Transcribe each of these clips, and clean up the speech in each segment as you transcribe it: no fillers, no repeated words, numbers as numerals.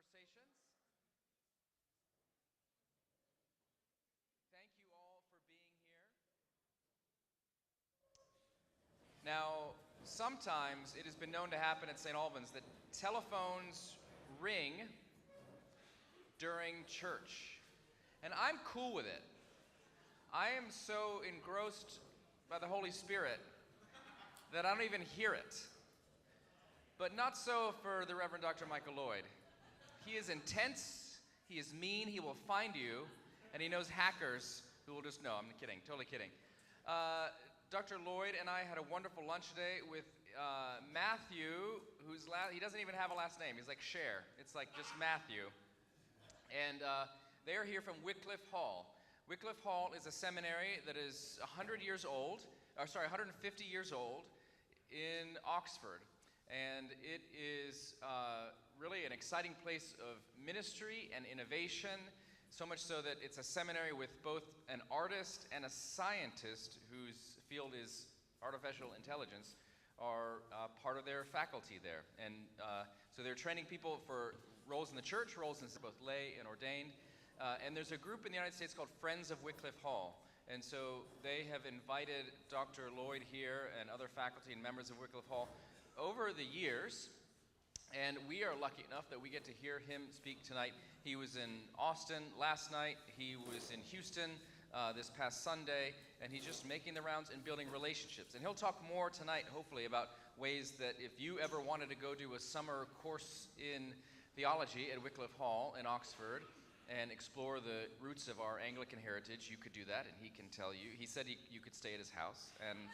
conversations. Thank you all for being here. Now, sometimes it has been known to happen at St. Albans that telephones ring during church, and I'm cool with it. I am so engrossed by the Holy Spirit that I don't even hear it. But not so for the Reverend Dr. Michael Lloyd. He is intense, he is mean, he will find you, and he knows hackers who will just, no, I'm kidding, totally kidding. Dr. Lloyd and I had a wonderful lunch today with Matthew, he doesn't even have a last name, he's like Cher. It's like just Matthew. And they are here from Wycliffe Hall. Wycliffe Hall is a seminary that is 150 years old in Oxford. And it is really an exciting place of ministry and innovation, so much so that it's a seminary with both an artist and a scientist whose field is artificial intelligence are part of their faculty there. And so they're training people for roles in the church, roles in both lay and ordained. And there's a group in the United States called Friends of Wycliffe Hall. And so they have invited Dr. Lloyd here and other faculty and members of Wycliffe Hall over the years, and we are lucky enough that we get to hear him speak tonight. He was in Austin last night, he was in Houston this past Sunday, and he's just making the rounds and building relationships. And he'll talk more tonight, hopefully, about ways that if you ever wanted to go do a summer course in theology at Wycliffe Hall in Oxford and explore the roots of our Anglican heritage, you could do that, and he can tell you. He said you could stay at his house, and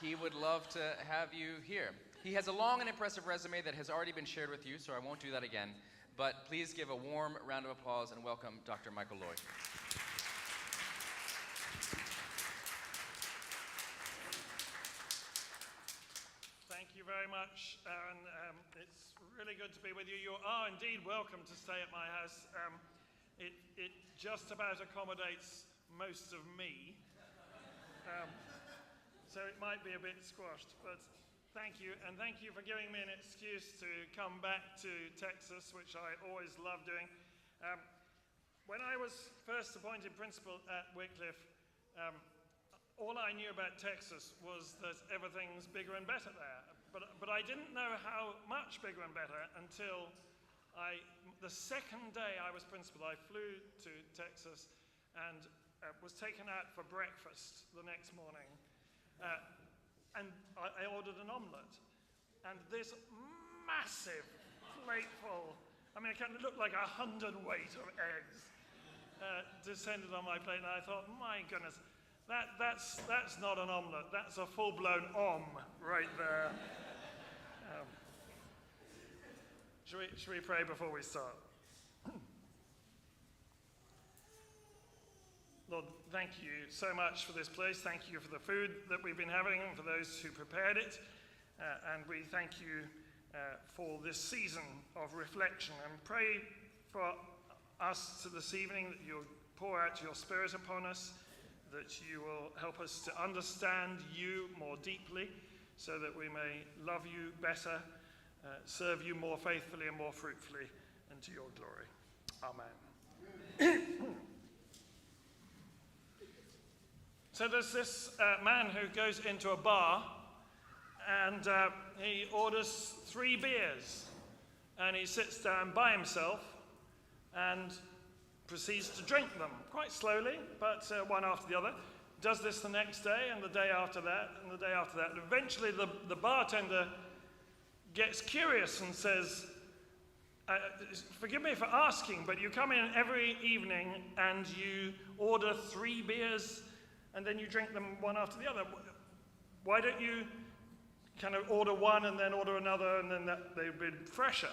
he would love to have you here. He has a long and impressive resume that has already been shared with you, so I won't do that again. But please give a warm round of applause and welcome Dr. Michael Lloyd. Thank you very much, Aaron. It's really good to be with you. You are indeed welcome to stay at my house. It just about accommodates most of me. So it might be a bit squashed, but thank you. And thank you for giving me an excuse to come back to Texas, which I always love doing. When I was first appointed principal at Wycliffe, all I knew about Texas was that everything's bigger and better there. But I didn't know how much bigger and better until the second day I was principal, I flew to Texas and was taken out for breakfast the next morning. And I ordered an omelette. And this massive plateful, I mean, it kind of looked like 100 weight of eggs descended on my plate. And I thought, my goodness, that's not an omelette. That's a full-blown right there. Should we pray before we start? Lord, thank you so much for this place. Thank you for the food that we've been having and for those who prepared it. And we thank you for this season of reflection. And pray for us this evening that you'll pour out your Spirit upon us, that you will help us to understand you more deeply so that we may love you better, serve you more faithfully and more fruitfully, and to your glory. Amen. So there's this man who goes into a bar and he orders 3 beers and he sits down by himself and proceeds to drink them quite slowly, but one after the other. Does this the next day and the day after that and the day after that. And eventually the bartender gets curious and says, forgive me for asking, but you come in every evening and you order 3 beers and then you drink them one after the other. Why don't you kind of order one and then order another and then they'd be fresher?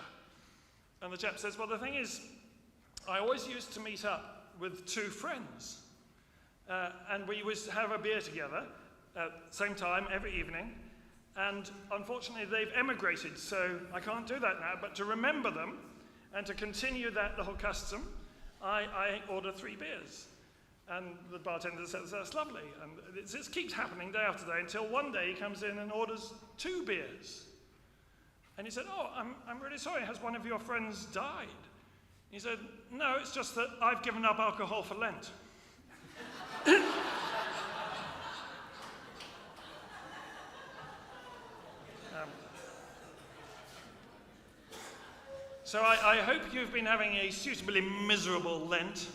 And the chap says, well, the thing is, I always used to meet up with 2 friends and we used to have a beer together at the same time every evening. And unfortunately, they've emigrated, so I can't do that now. But to remember them and to continue that little custom, I order 3 beers. And the bartender says, that's lovely. And it keeps happening day after day until one day he comes in and orders 2 beers. And he said, "Oh, I'm really sorry. Has one of your friends died?" He said, "No, it's just that I've given up alcohol for Lent." So I hope you've been having a suitably miserable Lent.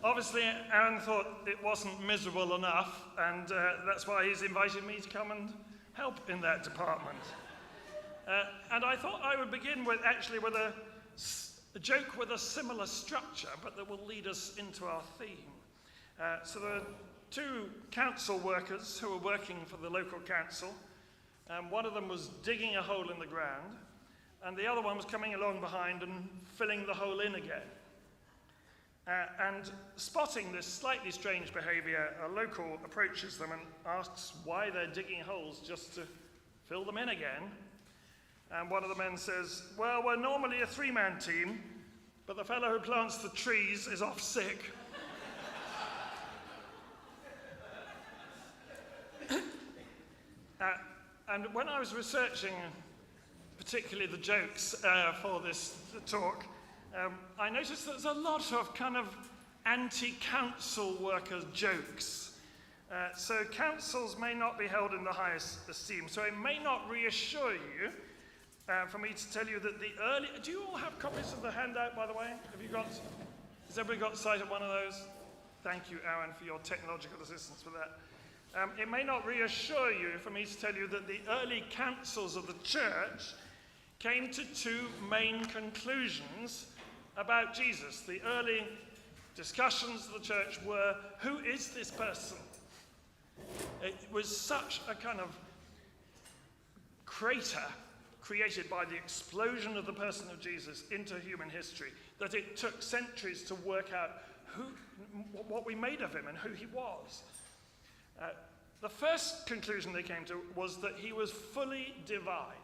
Obviously, Aaron thought it wasn't miserable enough, and that's why he's invited me to come and help in that department. And I thought I would begin with a joke with a similar structure, but that will lead us into our theme. So there are two council workers who were working for the local council. One of them was digging a hole in the ground, and the other one was coming along behind and filling the hole in again. And spotting this slightly strange behavior, a local approaches them and asks why they're digging holes just to fill them in again. And one of the men says, "Well, we're normally a three-man team, but the fellow who plants the trees is off sick." And when I was researching, particularly the jokes for this talk, I noticed there's a lot of kind of anti-council worker jokes. So councils may not be held in the highest esteem. So it may not reassure you for me to tell you that the early... Do you all have copies of the handout, by the way? Has everybody got sight of one of those? Thank you, Aaron, for your technological assistance with that. It may not reassure you for me to tell you that the early councils of the church came to two main conclusions about Jesus. The early discussions of the church were, who is this person? It was such a kind of crater created by the explosion of the person of Jesus into human history that it took centuries to work out what we made of him and who he was. The first conclusion they came to was that he was fully divine.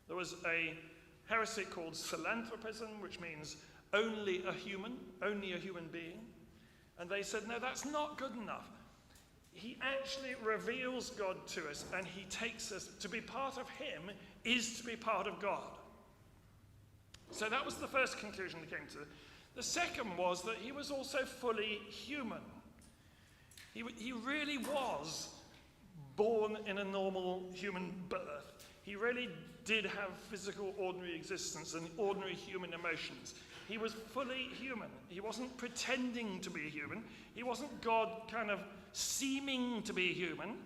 There was a heresy called philanthropism, which means only a human being. And they said, no, that's not good enough. He actually reveals God to us, and he takes us, to be part of him is to be part of God. So that was the first conclusion they came to. The second was that he was also fully human. He really was born in a normal human birth. He really did have physical, ordinary existence and ordinary human emotions. He was fully human. He wasn't pretending to be human. He wasn't God kind of seeming to be human.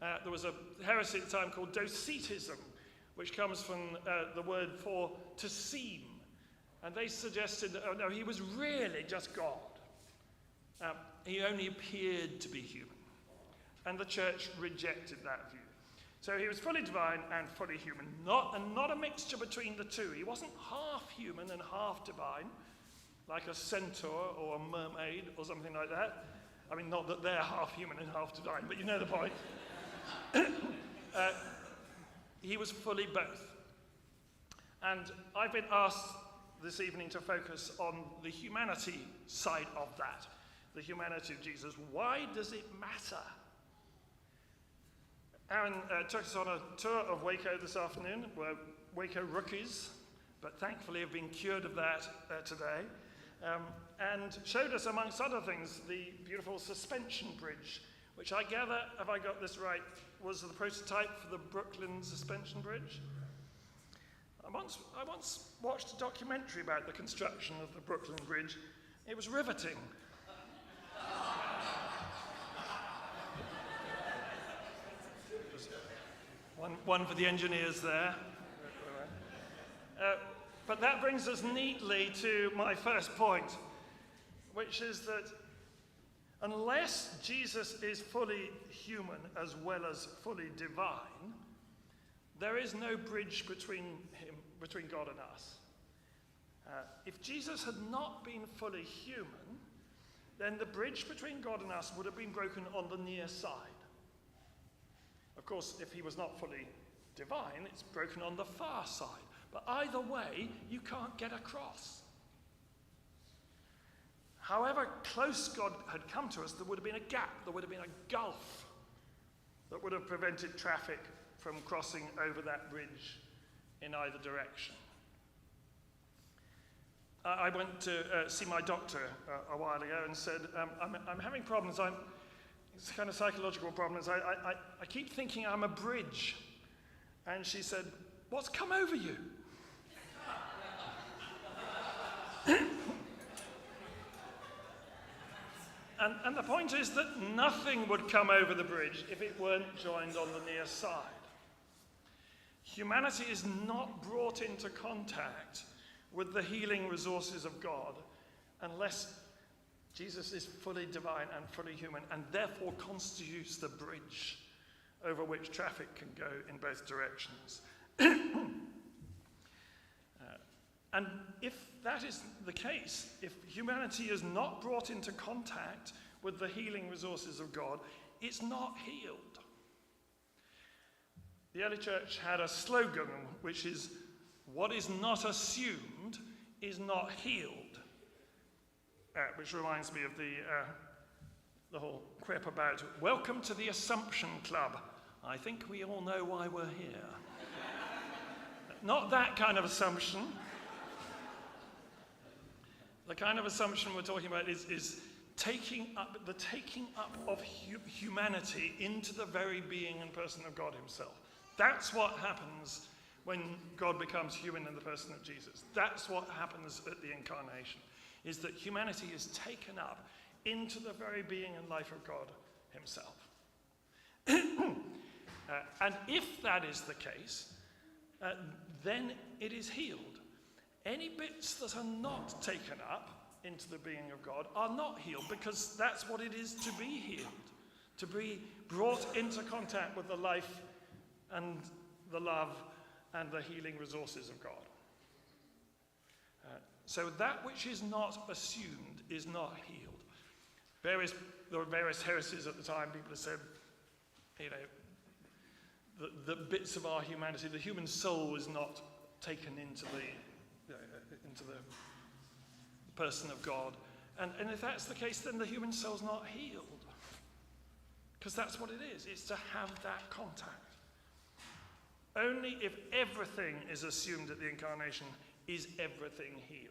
There was a heresy at the time called Docetism, which comes from the word for to seem. And they suggested that, oh no, he was really just God. He only appeared to be human. And the church rejected that view. So he was fully divine and fully human, not a mixture between the two. He wasn't half human and half divine, like a centaur or a mermaid or something like that. I mean, not that they're half human and half divine, but you know the point. He was fully both. And I've been asked this evening to focus on the humanity side of that, the humanity of Jesus. Why does it matter? Aaron took us on a tour of Waco this afternoon. We're Waco rookies, but thankfully have been cured of that today, and showed us, amongst other things, the beautiful suspension bridge, which I gather, have I got this right, was the prototype for the Brooklyn suspension bridge. I once watched a documentary about the construction of the Brooklyn Bridge. It was riveting. One for the engineers there. But that brings us neatly to my first point, which is that unless Jesus is fully human as well as fully divine, there is no bridge between God and us. If Jesus had not been fully human, then the bridge between God and us would have been broken on the near side. Of course, if he was not fully divine, it's broken on the far side. But either way, you can't get across. However close God had come to us, there would have been a gap, there would have been a gulf that would have prevented traffic from crossing over that bridge in either direction. I went to see my doctor a while ago and said, I'm having problems. It's kind of psychological problems. I keep thinking I'm a bridge. And she said, what's come over you? And the point is that nothing would come over the bridge if it weren't joined on the near side. Humanity is not brought into contact with the healing resources of God unless Jesus is fully divine and fully human, and therefore constitutes the bridge over which traffic can go in both directions. And if that is the case, if humanity is not brought into contact with the healing resources of God, it's not healed. The early church had a slogan, which is, what is not assumed is not healed. Which reminds me of the whole quip about, welcome to the Assumption Club. I think we all know why we're here. Not that kind of assumption. The kind of assumption we're talking about is taking up of humanity into the very being and person of God himself. That's what happens when God becomes human in the person of Jesus. That's what happens at the incarnation, is that humanity is taken up into the very being and life of God himself. And if that is the case, then it is healed. Any bits that are not taken up into the being of God are not healed, because that's what it is to be healed, to be brought into contact with the life and the love and the healing resources of God. So that which is not assumed is not healed. There were various heresies at the time. People have said, the bits of our humanity, the human soul is not taken into the person of God. And if that's the case, then the human soul's not healed. Because that's what it is. It's to have that contact. Only if everything is assumed at the incarnation is everything healed.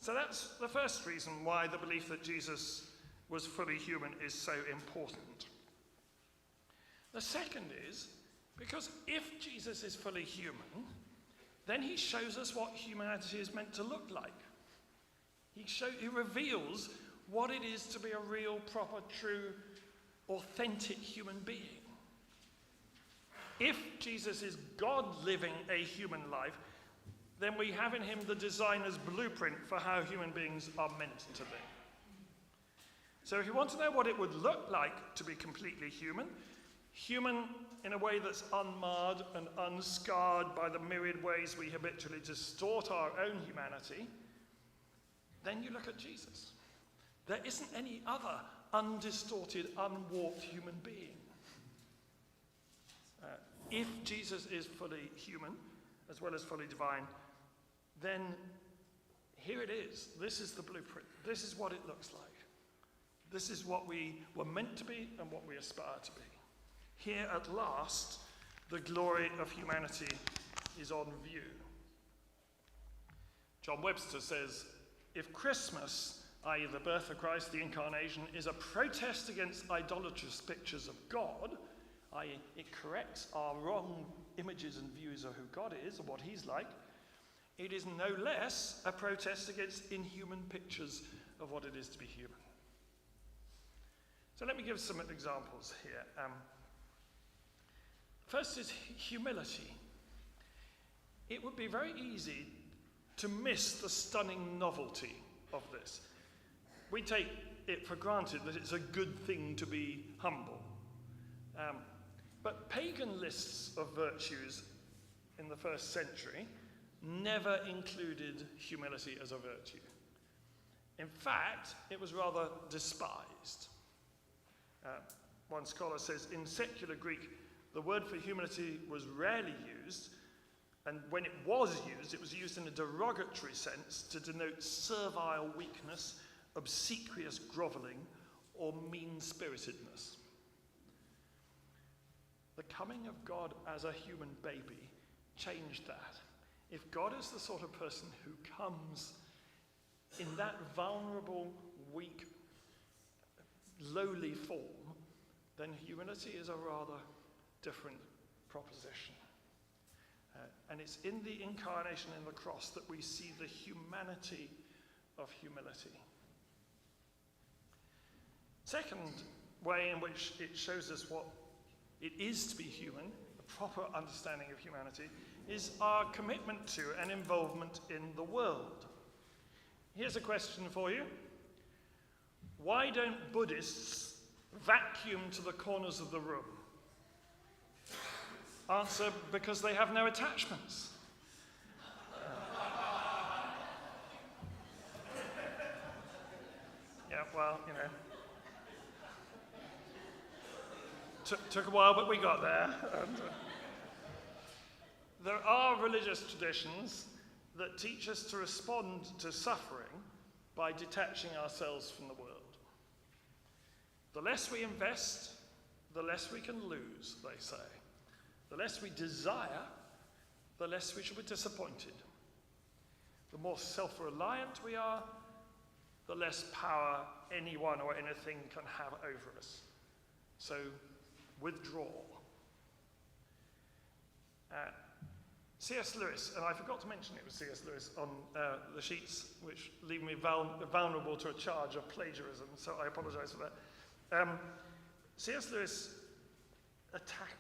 So that's the first reason why the belief that Jesus was fully human is so important. The second is because if Jesus is fully human, then he shows us what humanity is meant to look like. He reveals what it is to be a real, proper, true, authentic human being. If Jesus is God living a human life, then we have in him the designer's blueprint for how human beings are meant to be. So if you want to know what it would look like to be completely human in a way that's unmarred and unscarred by the myriad ways we habitually distort our own humanity, then you look at Jesus. There isn't any other undistorted, unwarped human being. If Jesus is fully human, as well as fully divine, then here it is. This is the blueprint. This is what it looks like. This is what we were meant to be and what we aspire to be. Here at last, the glory of humanity is on view. John Webster says, if Christmas, i.e. the birth of Christ, the incarnation, is a protest against idolatrous pictures of God, i.e. it corrects our wrong images and views of who God is and what he's like, it is no less a protest against inhuman pictures of what it is to be human. So let me give some examples here. First is humility. It would be very easy to miss the stunning novelty of this. We take it for granted that it's a good thing to be humble. But pagan lists of virtues in the first century never included humility as a virtue. In fact, it was rather despised. One scholar says, in secular Greek, the word for humility was rarely used, and when it was used in a derogatory sense to denote servile weakness, obsequious groveling, or mean-spiritedness. The coming of God as a human baby changed that. If God is the sort of person who comes in that vulnerable, weak, lowly form, then humility is a rather different proposition. And it's in the incarnation in the cross that we see the humanity of humility. Second way in which it shows us what it is to be human, a proper understanding of humanity, is our commitment to and involvement in the world. Here's a question for you. Why don't Buddhists vacuum to the corners of the room? Answer, because they have no attachments. Yeah, well, you know. Took a while, but we got there. And, there are religious traditions that teach us to respond to suffering by detaching ourselves from the world. The less we invest, the less we can lose, they say. The less we desire, the less we shall be disappointed. The more self-reliant we are, the less power anyone or anything can have over us. So, withdraw. C.S. Lewis, and I forgot to mention it was C.S. Lewis on the sheets, which leave me vulnerable to a charge of plagiarism, so I apologize for that. C.S. Lewis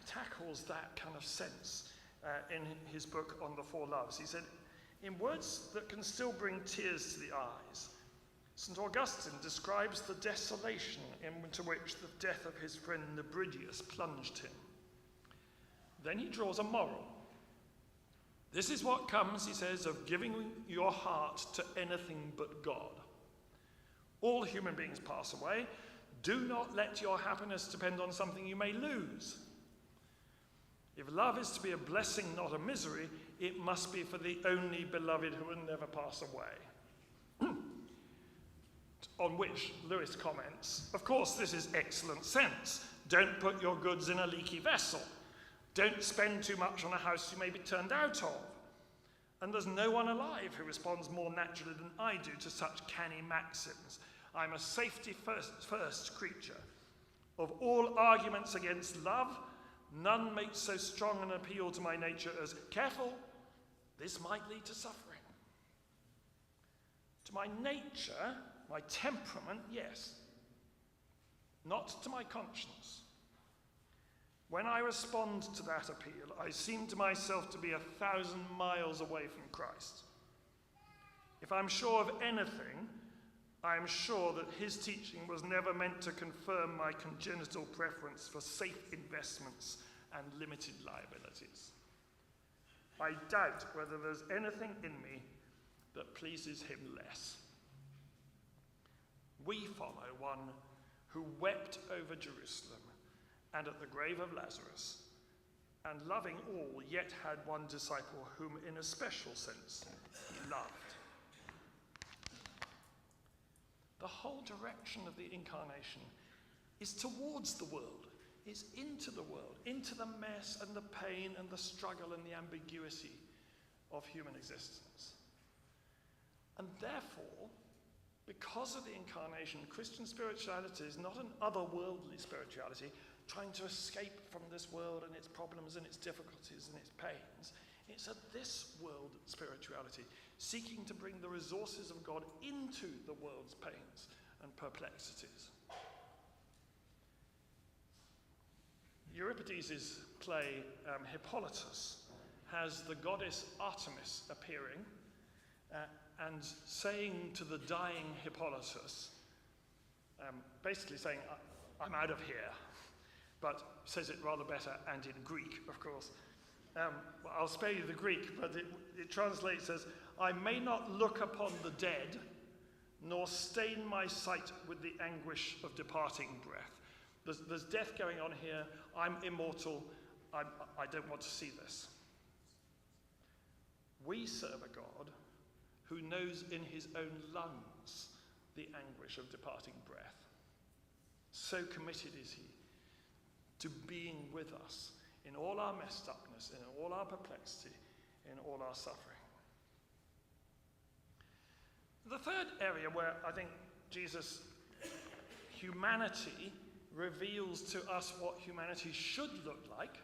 tackles that kind of sense in his book on the Four Loves. He said, in words that can still bring tears to the eyes, St. Augustine describes the desolation into which the death of his friend Nebridius plunged him. Then he draws a moral. This is what comes, he says, of giving your heart to anything but God. All human beings pass away. Do not let your happiness depend on something you may lose. If love is to be a blessing, not a misery, it must be for the only beloved who will never pass away. On which Lewis comments, of course, this is excellent sense. Don't put your goods in a leaky vessel. Don't spend too much on a house you may be turned out of. And there's no one alive who responds more naturally than I do to such canny maxims. I'm a safety first creature. Of all arguments against love, none makes so strong an appeal to my nature as, careful, this might lead to suffering. To my nature, my temperament, yes. Not to my conscience. When I respond to that appeal, I seem to myself to be 1,000 miles away from Christ. If I'm sure of anything, I am sure that his teaching was never meant to confirm my congenital preference for safe investments and limited liabilities. I doubt whether there's anything in me that pleases him less. We follow one who wept over Jerusalem and at the grave of Lazarus, and loving all, yet had one disciple whom in a special sense he loved. The whole direction of the incarnation is towards the world, is into the world, into the mess and the pain and the struggle and the ambiguity of human existence. And therefore, because of the incarnation, Christian spirituality is not an otherworldly spirituality, trying to escape from this world and its problems and its difficulties and its pains. It's a this world spirituality, seeking to bring the resources of God into the world's pains and perplexities. Euripides' play Hippolytus has the goddess Artemis appearing and saying to the dying Hippolytus, basically saying, I'm out of here, but says it rather better and in Greek, of course. I'll spare you the Greek, but it translates as, I may not look upon the dead, nor stain my sight with the anguish of departing breath. There's death going on here. I'm immortal. I don't want to see this. We serve a God who knows in his own lungs the anguish of departing breath. So committed is he to being with us in all our messed upness, in all our perplexity, in all our suffering. The third area where I think Jesus' humanity reveals to us what humanity should look like,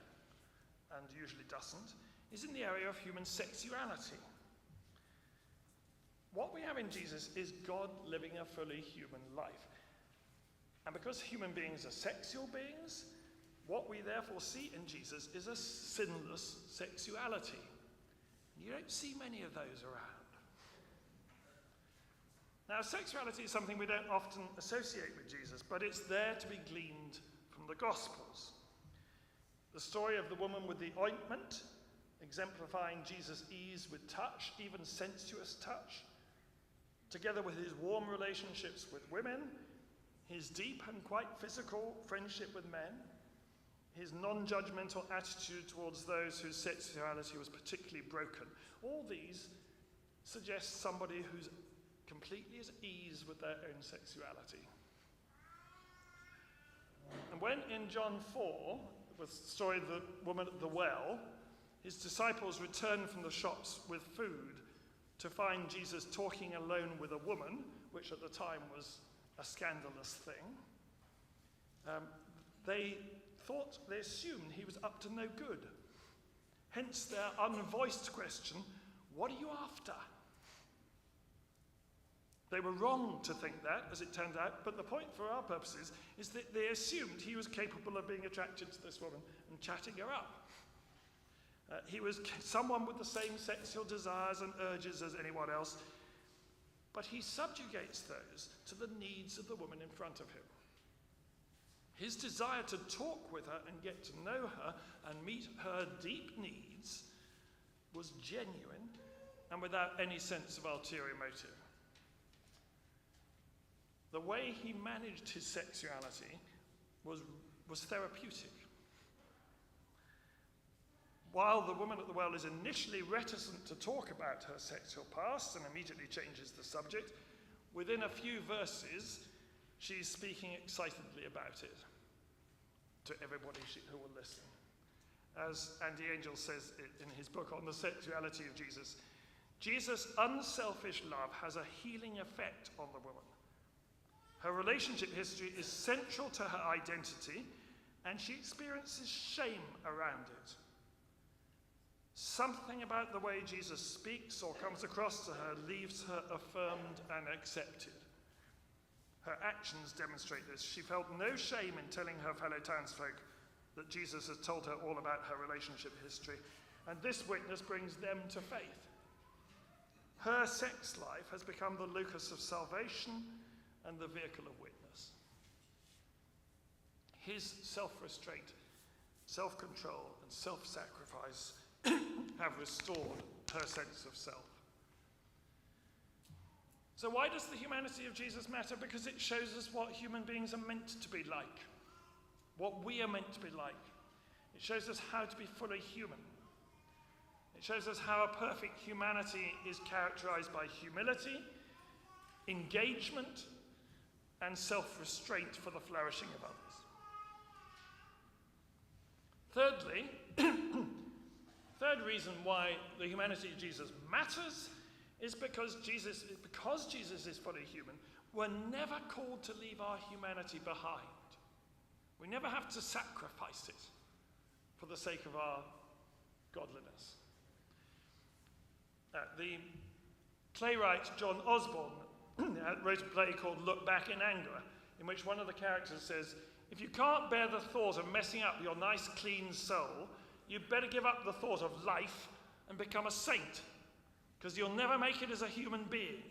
and usually doesn't, is in the area of human sexuality. What we have in Jesus is God living a fully human life. And because human beings are sexual beings, what we therefore see in Jesus is a sinless sexuality. You don't see many of those around. Now, sexuality is something we don't often associate with Jesus, but it's there to be gleaned from the Gospels. The story of the woman with the ointment, exemplifying Jesus' ease with touch, even sensuous touch, together with his warm relationships with women, his deep and quite physical friendship with men, his non-judgmental attitude towards those whose sexuality was particularly broken. All these suggest somebody who's completely at ease with their own sexuality. And when in John 4, with the story of the woman at the well, his disciples returned from the shops with food to find Jesus talking alone with a woman, which at the time was a scandalous thing, they assumed he was up to no good. Hence their unvoiced question, what are you after? They were wrong to think that, as it turned out, but the point for our purposes is that they assumed he was capable of being attracted to this woman and chatting her up. He was someone with the same sexual desires and urges as anyone else, but he subjugates those to the needs of the woman in front of him. His desire to talk with her and get to know her and meet her deep needs was genuine and without any sense of ulterior motive. The way he managed his sexuality was therapeutic. While the woman at the well is initially reticent to talk about her sexual past and immediately changes the subject, within a few verses, she's speaking excitedly about it to everybody who will listen. As Andy Angel says in his book on the sexuality of Jesus, Jesus' unselfish love has a healing effect on the woman. Her relationship history is central to her identity, and she experiences shame around it. Something about the way Jesus speaks or comes across to her leaves her affirmed and accepted. Her actions demonstrate this. She felt no shame in telling her fellow townsfolk that Jesus has told her all about her relationship history, and this witness brings them to faith. Her sex life has become the locus of salvation and the vehicle of witness. His self-restraint, self-control, and self-sacrifice have restored her sense of self. So why does the humanity of Jesus matter? Because it shows us what human beings are meant to be like, what we are meant to be like. It shows us how to be fully human. It shows us how a perfect humanity is characterized by humility, engagement, and self-restraint for the flourishing of others. Thirdly, third reason why the humanity of Jesus matters is because Jesus is fully human, we're never called to leave our humanity behind. We never have to sacrifice it for the sake of our godliness. The playwright John Osborne wrote a play called Look Back in Anger, in which one of the characters says, if you can't bear the thought of messing up your nice clean soul, you'd better give up the thought of life and become a saint, because you'll never make it as a human being.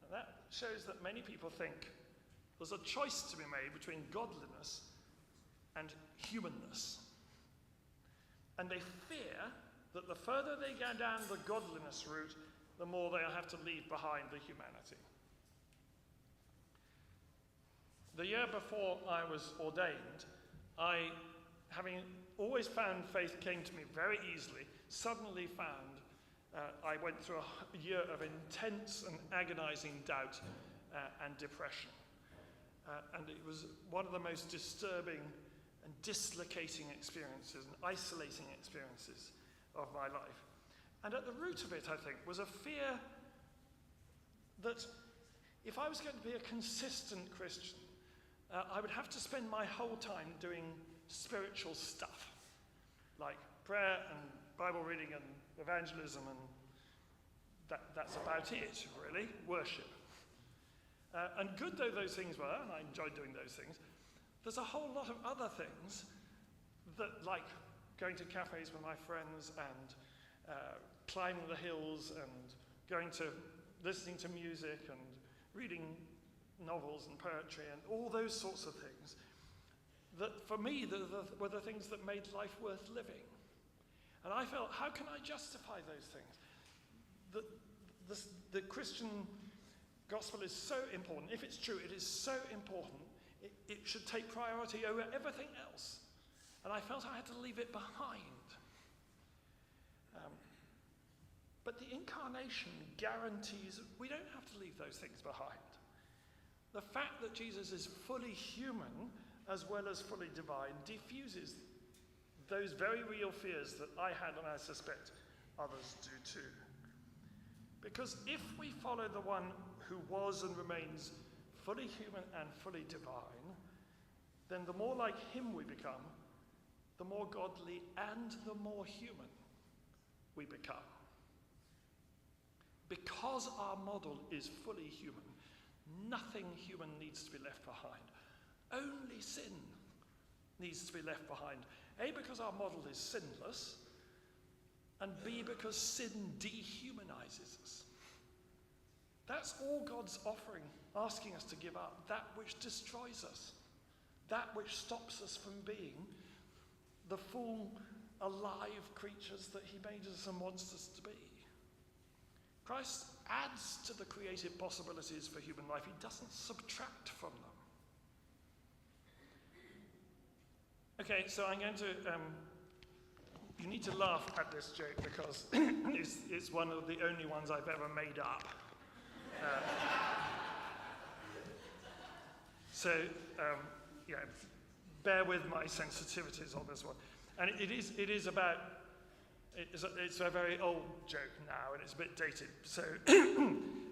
And that shows that many people think there's a choice to be made between godliness and humanness. And they fear that the further they go down the godliness route, the more they'll have to leave behind the humanity. The year before I was ordained, having always found faith came to me very easily, suddenly found I went through a year of intense and agonizing doubt and depression. And it was one of the most disturbing and dislocating experiences and isolating experiences of my life. And at the root of it, I think, was a fear that if I was going to be a consistent Christian, I would have to spend my whole time doing spiritual stuff, like prayer and Bible reading and evangelism, and that's about it, really, worship. And good though those things were, and I enjoyed doing those things, there's a whole lot of other things that, like going to cafes with my friends and climbing the hills and listening to music and reading novels and poetry and all those sorts of things, that for me were the things that made life worth living. And I felt, how can I justify those things? The Christian gospel is so important. If it's true, it is so important. It should take priority over everything else. And I felt I had to leave it behind. But the incarnation guarantees we don't have to leave those things behind. The fact that Jesus is fully human as well as fully divine diffuses those very real fears that I had, and I suspect others do too. Because if we follow the one who was and remains fully human and fully divine, then the more like him we become, the more godly and the more human we become. Because our model is fully human, nothing human needs to be left behind. Only sin needs to be left behind. A, because our model is sinless, and B, because sin dehumanizes us. That's all God's offering, asking us to give up, that which destroys us, that which stops us from being the full, alive creatures that he made us and wants us to be. Christ adds to the creative possibilities for human life. He doesn't subtract from them. Okay, so I'm going to, you need to laugh at this joke because it's one of the only ones I've ever made up. Yeah, bear with my sensitivities on this one. And it is about, it's a very old joke now, and it's a bit dated, so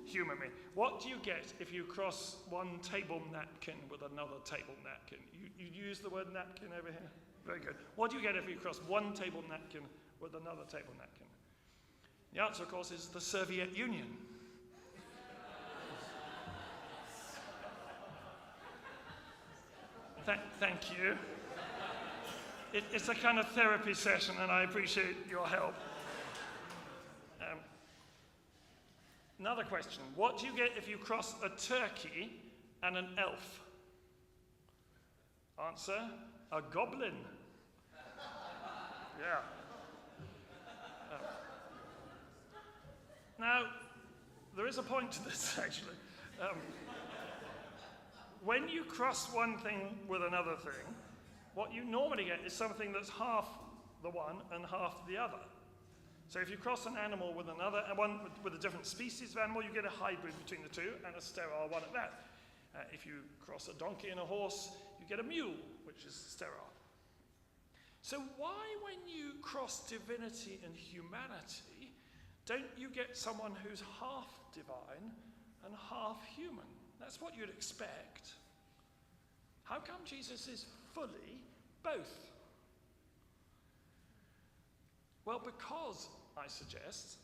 humour me. What do you get if you cross one table napkin with another table napkin? You use the word napkin over here? Very good. What do you get if you cross one table napkin with another table napkin? The answer, of course, is the Soviet Union. Thank you. It's a kind of therapy session, and I appreciate your help. Another question. What do you get if you cross a turkey and an elf? Answer, a goblin. Yeah. Now, there is a point to this, actually. When you cross one thing with another thing, what you normally get is something that's half the one and half the other. So if you cross an animal with another, and one with a different species of animal, you get a hybrid between the two and a sterile one at that. If you cross a donkey and a horse, you get a mule, which is sterile. So why, when you cross divinity and humanity, don't you get someone who's half divine and half human? That's what you'd expect. How come Jesus is fully both? Well, because, I suggest,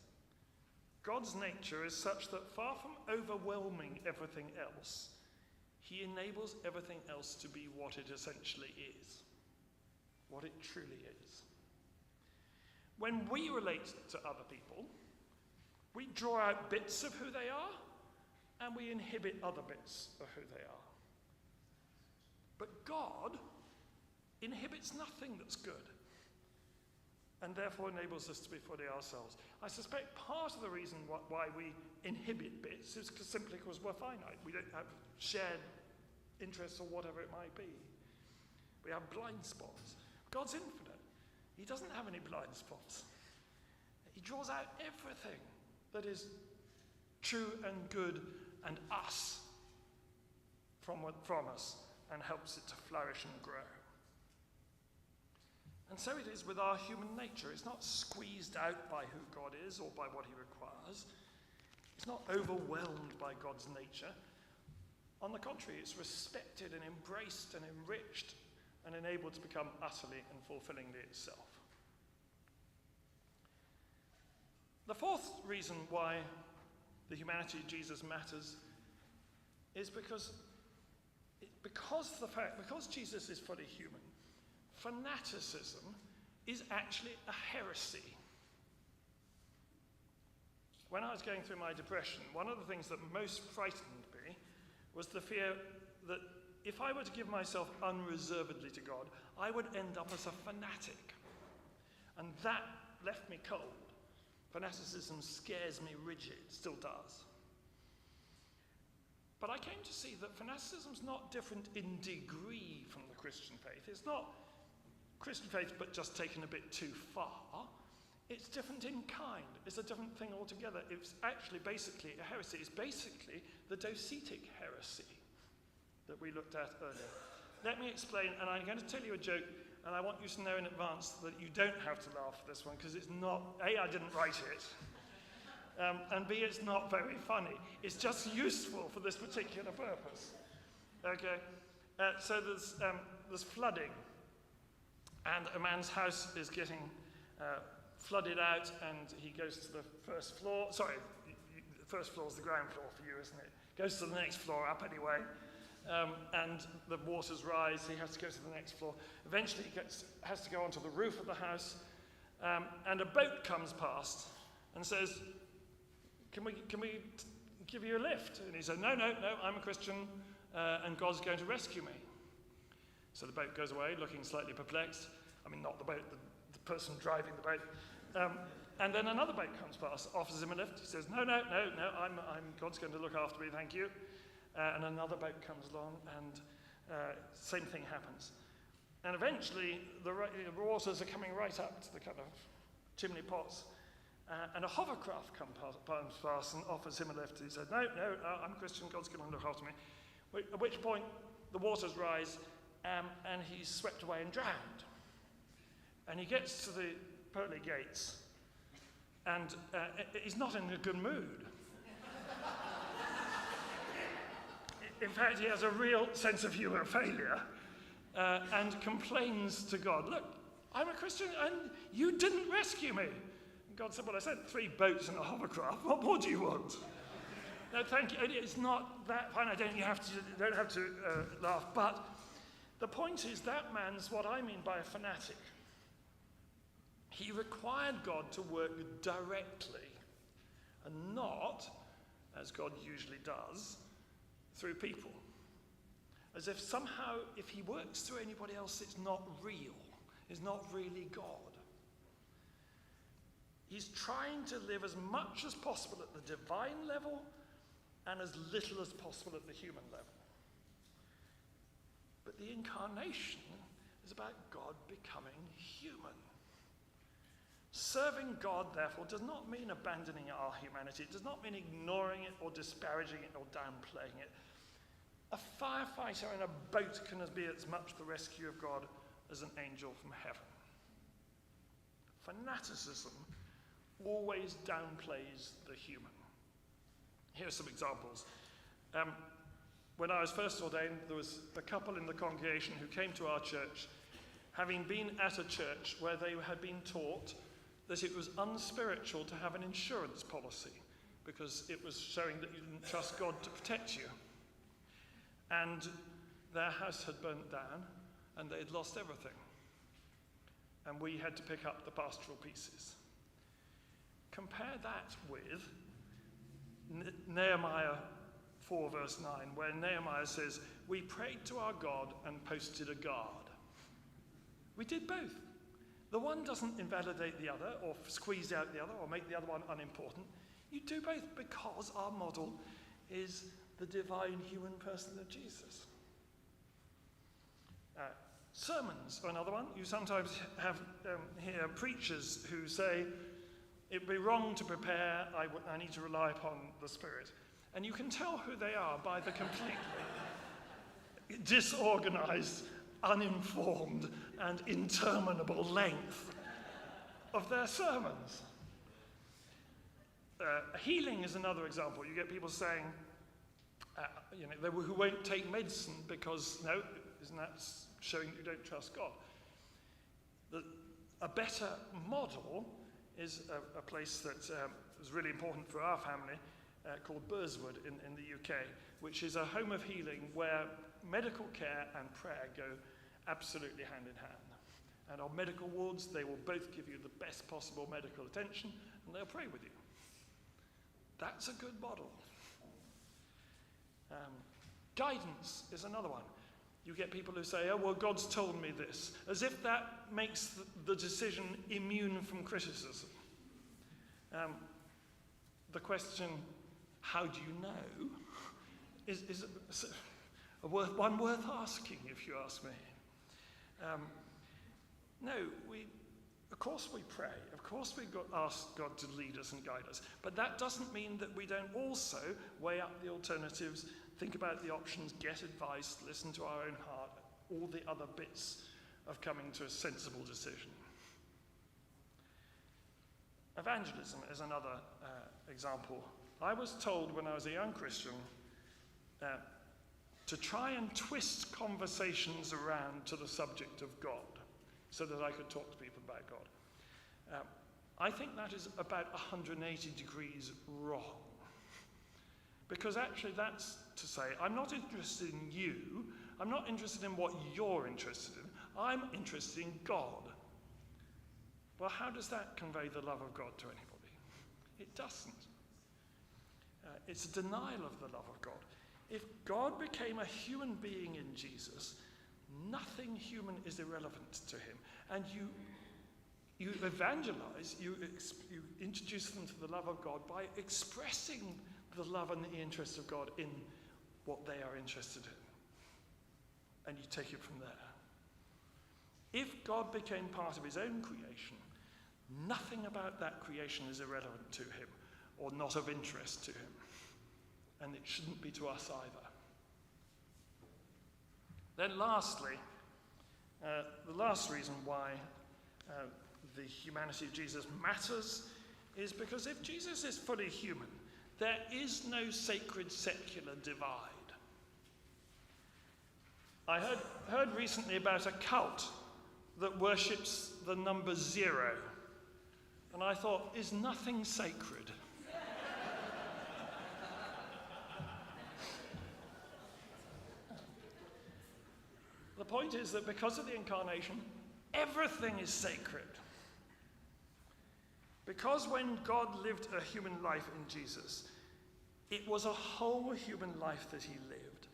God's nature is such that far from overwhelming everything else, he enables everything else to be what it essentially is, what it truly is. When we relate to other people, we draw out bits of who they are, and we inhibit other bits of who they are. But God inhibits nothing that's good, and therefore enables us to be fully ourselves. I suspect part of the reason why we inhibit bits is simply because we're finite. We don't have shared interests or whatever it might be. We have blind spots. God's infinite. He doesn't have any blind spots. He draws out everything that is true and good and us from us, and helps it to flourish and grow. And so it is with our human nature. It's not squeezed out by who God is or by what he requires. It's not overwhelmed by God's nature. On the contrary, it's respected and embraced and enriched and enabled to become utterly and fulfillingly itself. The fourth reason why the humanity of Jesus matters is because Jesus is fully human, fanaticism is actually a heresy. When I was going through my depression, one of the things that most frightened me was the fear that if I were to give myself unreservedly to God, I would end up as a fanatic. And that left me cold. Fanaticism scares me rigid, still does. But I came to see that fanaticism's not different in degree from the Christian faith. It's not Christian faith but just taken a bit too far. It's different in kind. It's a different thing altogether. It's actually basically a heresy. It's basically the Docetic heresy that we looked at earlier. Let me explain, and I'm going to tell you a joke, and I want you to know in advance that you don't have to laugh at this one, because it's not, A, I didn't write it, and B, it's not very funny. It's just useful for this particular purpose. Okay? So there's flooding, and a man's house is getting flooded out, and he goes to the first floor. Sorry, the first floor is the ground floor for you, isn't it? Goes to the next floor up anyway. And the waters rise, he has to go to the next floor. Eventually he has to go onto the roof of the house, and a boat comes past and says, can we give you a lift? And he said, no, I'm a Christian, and God's going to rescue me. So the boat goes away, looking slightly perplexed. I mean, not the boat, the person driving the boat. And then another boat comes past, offers him a lift. He says, no, God's going to look after me, thank you. And another boat comes along, and same thing happens. And eventually, the waters are coming right up to the kind of chimney pots, and a hovercraft comes past and offers him a lift. He said, no, I'm a Christian, God's going to look after me. At which point, the waters rise, and he's swept away and drowned. And he gets to the pearly gates, and he's not in a good mood. In fact, he has a real sense of human failure and complains to God, look, I'm a Christian and you didn't rescue me. And God said, well, I sent 3 boats and a hovercraft. What more do you want? No, thank you. It's not that fine. You don't have to laugh. But the point is that man's what I mean by a fanatic. He required God to work directly and not, as God usually does, through people. As if somehow, if he works through anybody else, it's not real. It's not really God. He's trying to live as much as possible at the divine level and as little as possible at the human level. But the incarnation is about God becoming human. Serving God, therefore, does not mean abandoning our humanity. It does not mean ignoring it or disparaging it or downplaying it. A firefighter in a boat can be as much the rescue of God as an angel from heaven. Fanaticism always downplays the human. Here are some examples. When I was first ordained, there was a couple in the congregation who came to our church, having been at a church where they had been taught that it was unspiritual to have an insurance policy because it was showing that you didn't trust God to protect you. And their house had burnt down and they'd lost everything. And we had to pick up the pastoral pieces. Compare that with Nehemiah 4 verse 9, where Nehemiah says, we prayed to our God and posted a guard. We did both. The one doesn't invalidate the other or squeeze out the other or make the other one unimportant. You do both because our model is the divine human person of Jesus. Sermons are another one. You sometimes hear preachers who say, it would be wrong to prepare, I need to rely upon the Spirit. And you can tell who they are by the completely disorganized uninformed and interminable length of their sermons. Healing is another example. You get people saying, who won't take medicine because, no, isn't that showing you don't trust God? A better model is a place that was really important for our family, called Burswood in the UK, which is a home of healing where medical care and prayer go absolutely hand in hand. And on medical wards, they will both give you the best possible medical attention, and they'll pray with you. That's a good model. Guidance is another one. You get people who say, oh, well, God's told me this, as if that makes the decision immune from criticism. The question, how do you know, is one worth asking, if you ask me. No, of course we pray. Of course we ask God to lead us and guide us. But that doesn't mean that we don't also weigh up the alternatives, think about the options, get advice, listen to our own heart, all the other bits of coming to a sensible decision. Evangelism is another example. I was told when I was a young Christian to try and twist conversations around to the subject of God so that I could talk to people about God. I think that is about 180 degrees wrong. Because actually that's to say, I'm not interested in you, I'm not interested in what you're interested in, I'm interested in God. Well, how does that convey the love of God to anybody? It doesn't. It's a denial of the love of God. If God became a human being in Jesus, nothing human is irrelevant to him. And you evangelize, you introduce them to the love of God by expressing the love and the interest of God in what they are interested in. And you take it from there. If God became part of his own creation, nothing about that creation is irrelevant to him or not of interest to him. And it shouldn't be to us either. Then lastly, the last reason why the humanity of Jesus matters is because if Jesus is fully human, there is no sacred secular divide. I heard recently about a cult that worships the number 0. And I thought, is nothing sacred? The point is that because of the incarnation, everything is sacred. Because when God lived a human life in Jesus, it was a whole human life that he lived.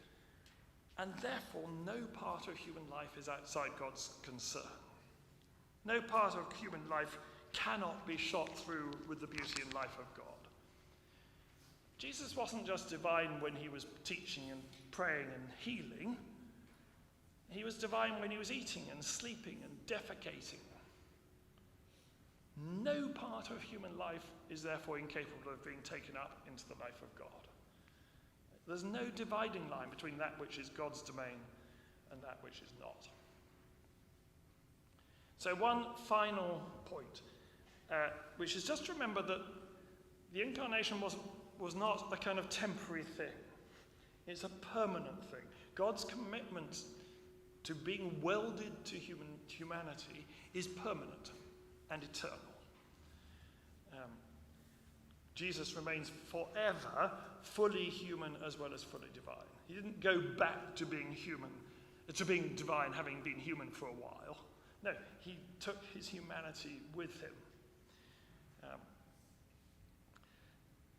And therefore, no part of human life is outside God's concern. No part of human life cannot be shot through with the beauty and life of God. Jesus wasn't just divine when he was teaching and praying and healing. He was divine when he was eating and sleeping and defecating. No part of human life is therefore incapable of being taken up into the life of God. There's no dividing line between that which is God's domain and that which is not. So one final point, which is just to remember that the incarnation was not a kind of temporary thing. It's a permanent thing. God's commitment to being welded to humanity is permanent and eternal. Jesus remains forever fully human as well as fully divine. He didn't go back to being human, to being divine, having been human for a while. No, he took his humanity with him.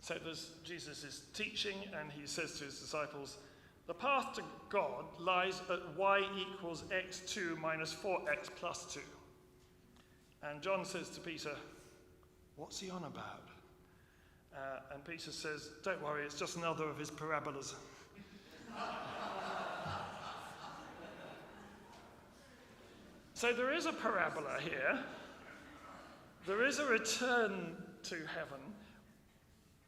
So there's Jesus' teaching, and he says to his disciples, the path to God lies at y equals x2 minus 4x plus 2. And John says to Peter, what's he on about? And Peter says, don't worry, it's just another of his parabolas. So there is a parabola here. There is a return to heaven,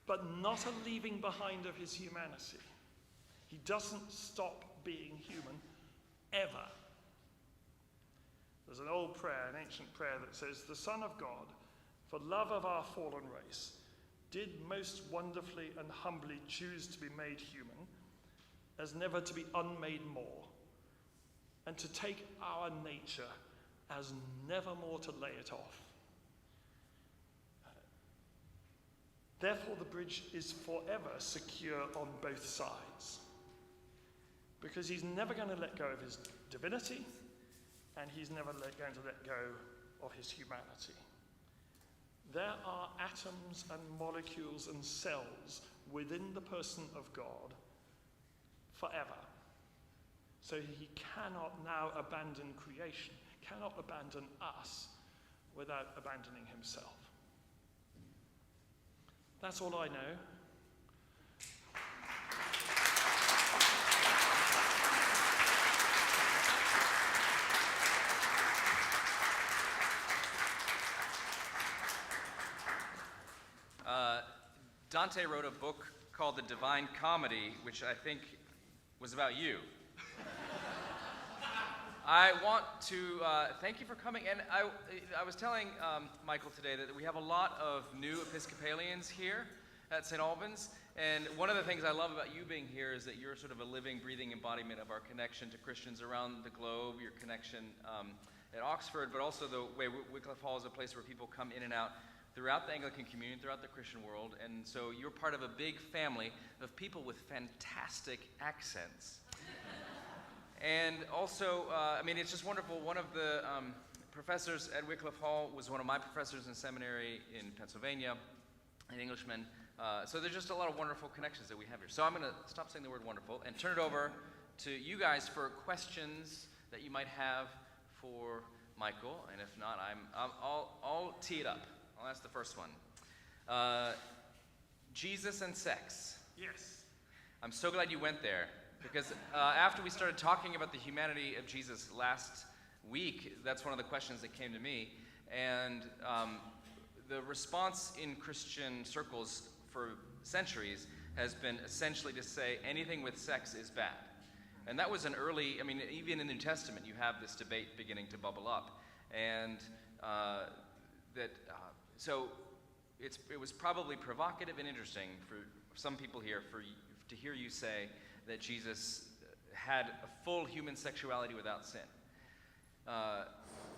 but not a leaving behind of his humanity. He doesn't stop being human, ever. There's an old prayer, an ancient prayer that says, "The Son of God, for love of our fallen race, did most wonderfully and humbly choose to be made human, as never to be unmade more, and to take our nature as never more to lay it off. Therefore the bridge is forever secure on both sides, because he's never going to let go of his divinity, and he's never going to let go of his humanity. There are atoms and molecules and cells within the person of God forever. So he cannot now abandon creation, cannot abandon us without abandoning himself. That's all I know. Dante wrote a book called The Divine Comedy, which I think was about you. I want to thank you for coming. And I was telling Michael today that we have a lot of new Episcopalians here at St. Albans. And one of the things I love about you being here is that you're sort of a living, breathing embodiment of our connection to Christians around the globe, your connection at Oxford, but also the way Wycliffe Hall is a place where people come in and out throughout the Anglican communion, throughout the Christian world. And so you're part of a big family of people with fantastic accents. And also, I mean, it's just wonderful. One of the professors at Wycliffe Hall was one of my professors in seminary in Pennsylvania, an Englishman. So there's just a lot of wonderful connections that we have here. So I'm going to stop saying the word wonderful and turn it over to you guys for questions that you might have for Michael. And if not, I'll tee it up. I'll ask the first one. Jesus and sex. Yes. I'm so glad you went there, because after we started talking about the humanity of Jesus last week, that's one of the questions that came to me. And the response in Christian circles for centuries has been essentially to say anything with sex is bad. And that was an early, I mean, even in the New Testament, you have this debate beginning to bubble up. And so it was probably provocative and interesting for some people here to hear you say that Jesus had a full human sexuality without sin.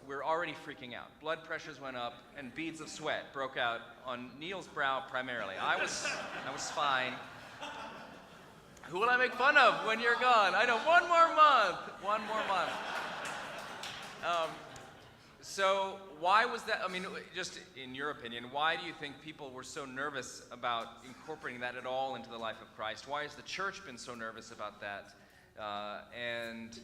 We're already freaking out. Blood pressures went up, and beads of sweat broke out on Neil's brow primarily. I was fine. Who will I make fun of when you're gone? I know, one more month. So why was that? I mean, just in your opinion, why do you think people were so nervous about incorporating that at all into the life of Christ? Why has the church been so nervous about that? And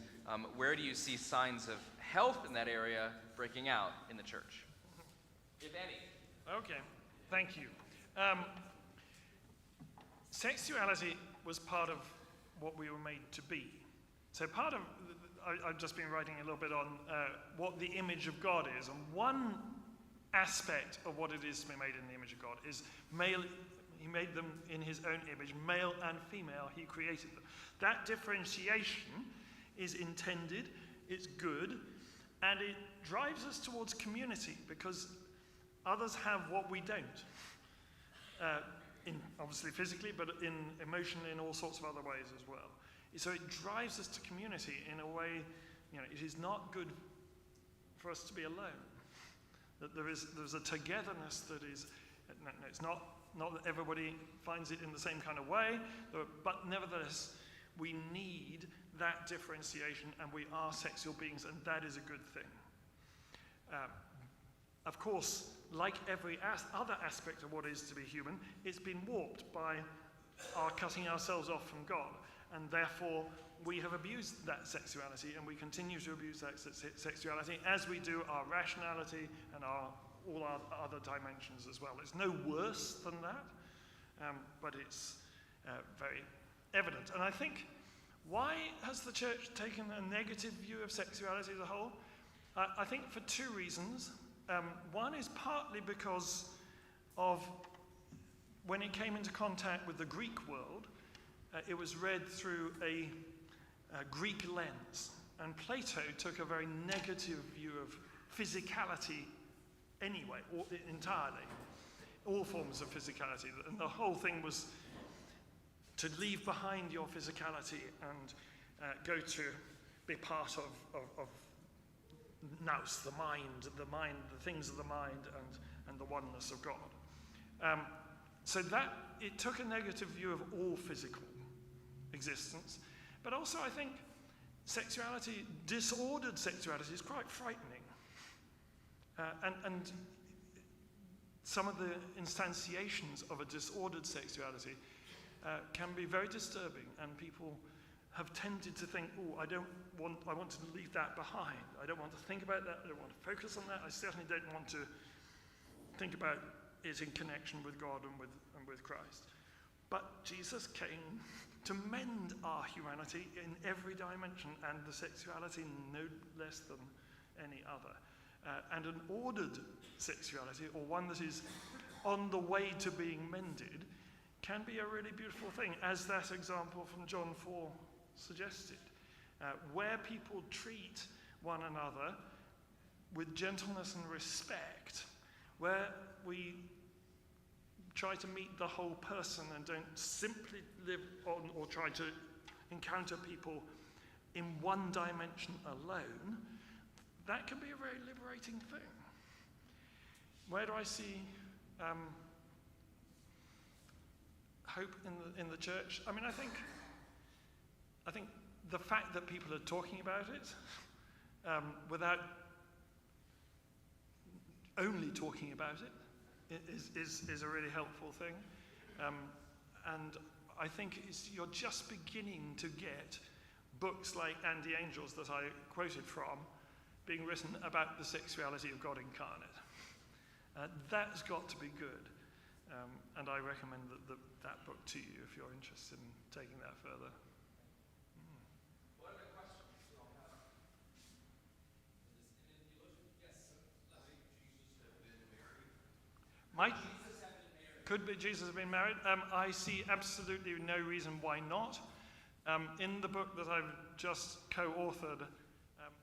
where do you see signs of health in that area breaking out in the church, if any? Okay, thank you. Sexuality was part of what we were made to be. So part of, I've just been writing a little bit on what the image of God is. And one aspect of what it is to be made in the image of God is male. He made them in his own image, male and female, he created them. That differentiation is intended, it's good, and it drives us towards community because others have what we don't. Obviously physically, but emotionally in all sorts of other ways as well. So it drives us to community in a way, it is not good for us to be alone. That there's a togetherness that is, it's not that everybody finds it in the same kind of way, but nevertheless, we need that differentiation, and we are sexual beings, and that is a good thing. Of course, like every other aspect of what is to be human, it's been warped by our cutting ourselves off from God, and therefore we have abused that sexuality, and we continue to abuse that sexuality as we do our rationality and all our other dimensions as well. It's no worse than that, but it's very evident. And I think, why has the church taken a negative view of sexuality as a whole? I think for two reasons. One is partly because of when it came into contact with the Greek world, it was read through a Greek lens. and Plato took a very negative view of physicality anyway, entirely. All forms of physicality. And the whole thing was to leave behind your physicality and go to be part of nous, the mind, the things of the mind, and the oneness of God. So that it took a negative view of all physical existence, but also I think sexuality, disordered sexuality, is quite frightening, and some of the instantiations of a disordered sexuality can be very disturbing, and people have tended to think, oh, I want to leave that behind. I don't want to think about that. I don't want to focus on that. I certainly don't want to think about it in connection with God and with Christ. But Jesus came to mend our humanity in every dimension, and the sexuality no less than any other. And an ordered sexuality, or one that is on the way to being mended, can be a really beautiful thing, as that example from John 4 suggested, where people treat one another with gentleness and respect, where we try to meet the whole person and don't simply live on or try to encounter people in one dimension alone, that can be a very liberating thing. Where do I see hope in the church? I mean, I think the fact that people are talking about it without only talking about it is a really helpful thing. And I think you're just beginning to get books like And the Angels that I quoted from being written about the sexuality of God incarnate. That's got to be good. And I recommend that book to you if you're interested in taking that further. What are the questions you all have? Could be Jesus have been married. I see absolutely no reason why not. In the book that I've just co-authored,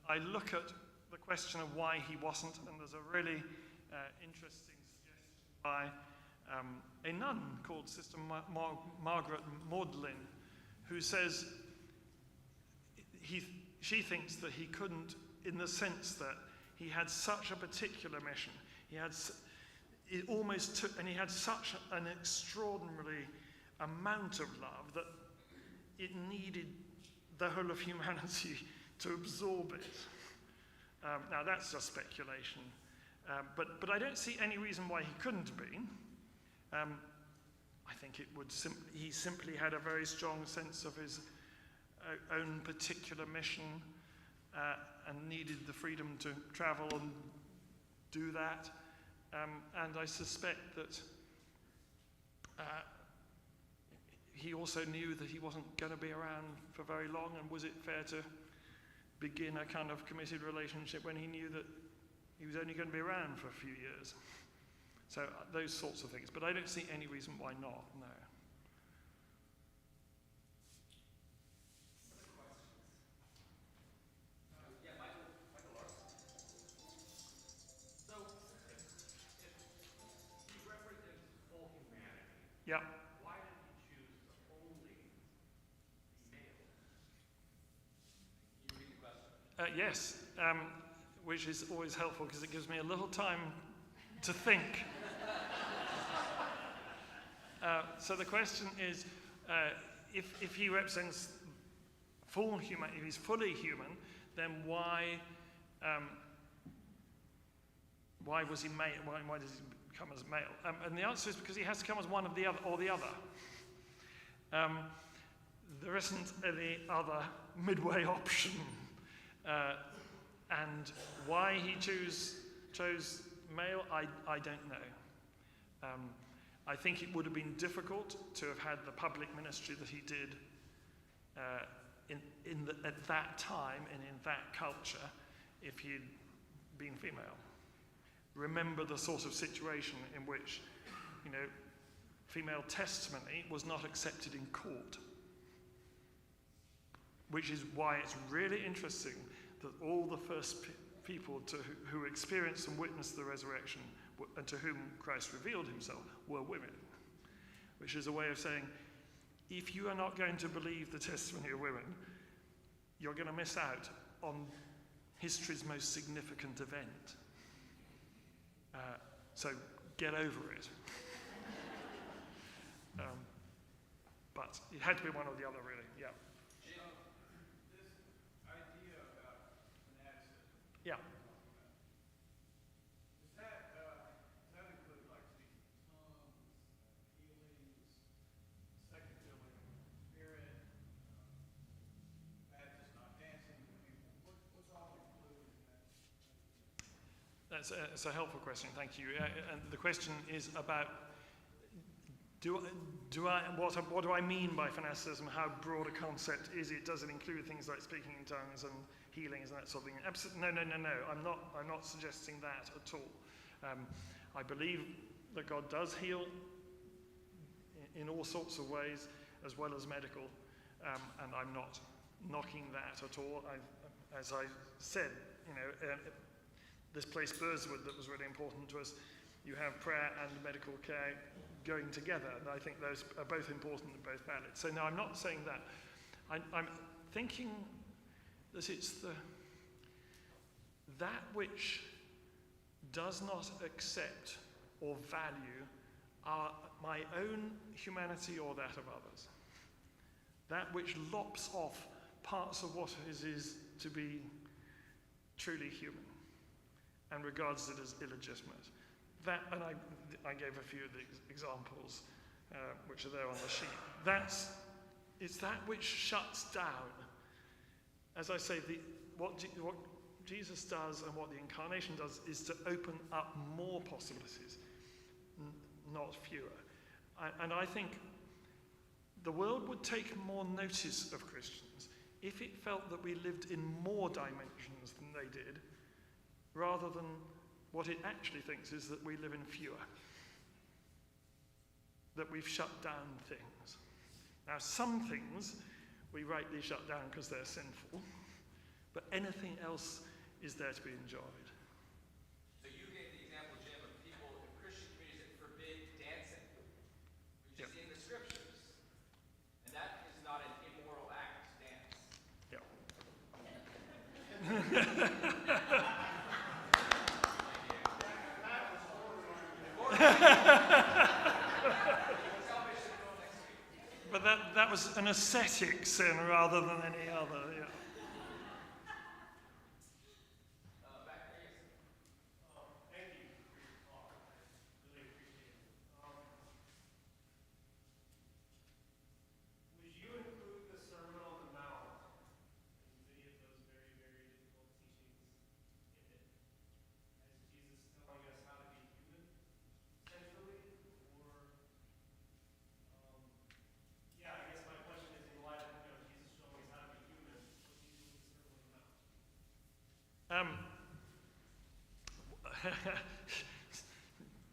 I look at the question of why he wasn't, and there's a really interesting suggestion by a nun called Sister Margaret Magdalene, who says she thinks that he couldn't, in the sense that he had such a particular mission. It almost took, and he had such an extraordinary amount of love that it needed the whole of humanity to absorb it. Now that's just speculation, but I don't see any reason why he couldn't have been. I think he simply had a very strong sense of his own particular mission and needed the freedom to travel and do that. And I suspect that he also knew that he wasn't going to be around for very long, and was it fair to begin a kind of committed relationship when he knew that he was only going to be around for a few years? So those sorts of things. But I don't see any reason why not, no. Yeah. Why did he choose to only be male? Can you read the question? Yes, which is always helpful because it gives me a little time to think. So the question is, if he represents full human, if he's fully human, then why was he male? Why does he come as male? And the answer is because he has to come as one of the other, or the other. There isn't any other midway option. And why he chose male, I don't know. I think it would have been difficult to have had the public ministry that he did at that time and in that culture if he'd been female. Remember the sort of situation in which, female testimony was not accepted in court. which is why it's really interesting that all the first people who experienced and witnessed the resurrection and to whom Christ revealed himself were women, which is a way of saying, if you are not going to believe the testimony of women, you're going to miss out on history's most significant event. So get over it. But it had to be one or the other, really. Yeah. This idea about fanaticism. Yeah. Does that include like speaking in tongues, healings, second filling of the Spirit, baptism, not dancing with people? What's all included in that? That's a helpful question, thank you. And the question is about what do I mean by fanaticism? How broad a concept is it? Does it include things like speaking in tongues and healings and that sort of thing? Absolutely, no. I'm not suggesting that at all. I believe that God does heal in all sorts of ways, as well as medical, and I'm not knocking that at all. As I said, this place Burswood that was really important to us, you have prayer and medical care going together, and I think those are both important and both valid. So no, I'm not saying that. I'm thinking that it's that which does not accept or value my own humanity or that of others. That which lops off parts of what it is to be truly human and regards it as illegitimate. That, and I gave a few of the examples which are there on the sheet. It's that which shuts down, as I say, what Jesus does and what the incarnation does is to open up more possibilities, not fewer. And I think the world would take more notice of Christians if it felt that we lived in more dimensions than they did, rather than what it actually thinks is that we live in fewer, that we've shut down things. Now, some things we rightly shut down because they're sinful, but anything else is there to be enjoyed. So you gave the example, Jim, of people in Christian communities that forbid dancing, which is in the scriptures, and that is not an immoral act to dance. But that was an ascetic sin rather than any other. Yeah. Thank you for your talk. I really appreciate it. Would you include the Sermon on the Mount and many of those very, very difficult teachings in it, as Jesus telling us how to be human centrally? Or, I guess my question is, in light of Jesus showing us how to be human, what do you do with the Sermon on the Mount?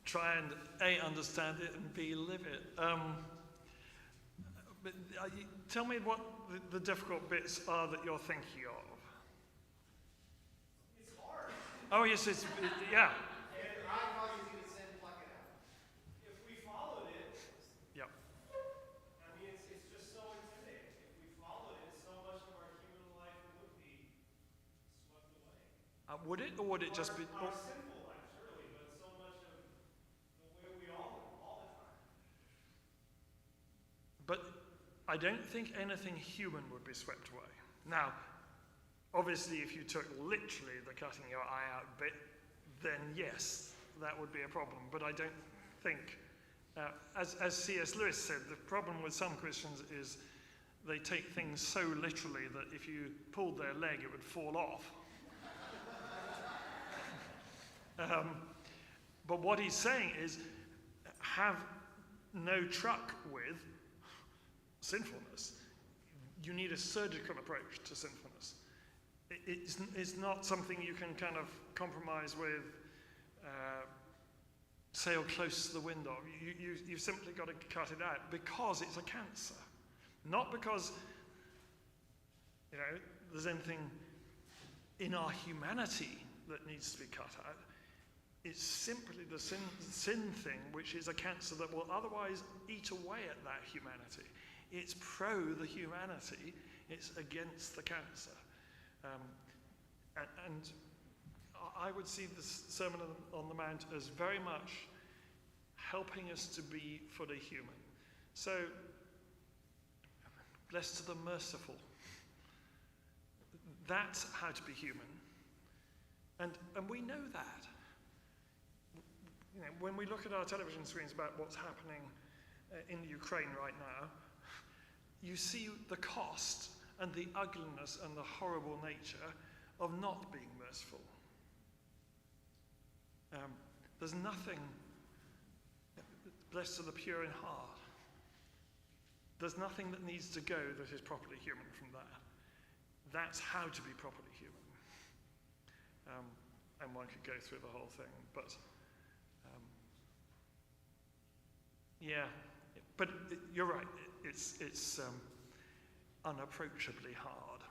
Try and A, understand it, and B, live it. But tell me what the difficult bits are that you're thinking of. It's hard. Oh, yes, yeah. And I thought you could send pluck it out. If we followed it, Yeah. I mean, it's just so intimidating. If we followed it, so much of our human life would be swept away. Would it, or would it just be... Our sinful life, surely, but so much of the way we all live all the time. But I don't think anything human would be swept away. Now, obviously, if you took literally the cutting your eye out bit, then yes, that would be a problem. But I don't think, as C.S. Lewis said, the problem with some Christians is they take things so literally that if you pulled their leg, it would fall off. But what he's saying is, have no truck with sinfulness. You need a surgical approach to sinfulness. It's not something you can kind of compromise with, sail close to the wind of. You've simply got to cut it out because it's a cancer. Not because there's anything in our humanity that needs to be cut out, it's simply the sin thing, which is a cancer that will otherwise eat away at that humanity. It's pro the humanity, it's against the cancer. And I would see this Sermon on the Mount as very much helping us to be fully human. So, blessed are the merciful. That's how to be human. And we know that. When we look at our television screens about what's happening in Ukraine right now, you see the cost and the ugliness and the horrible nature of not being merciful. There's nothing, blessed are the pure in heart. There's nothing that needs to go that is properly human from that. That's how to be properly human. And one could go through the whole thing, but but you're right. It's unapproachably hard.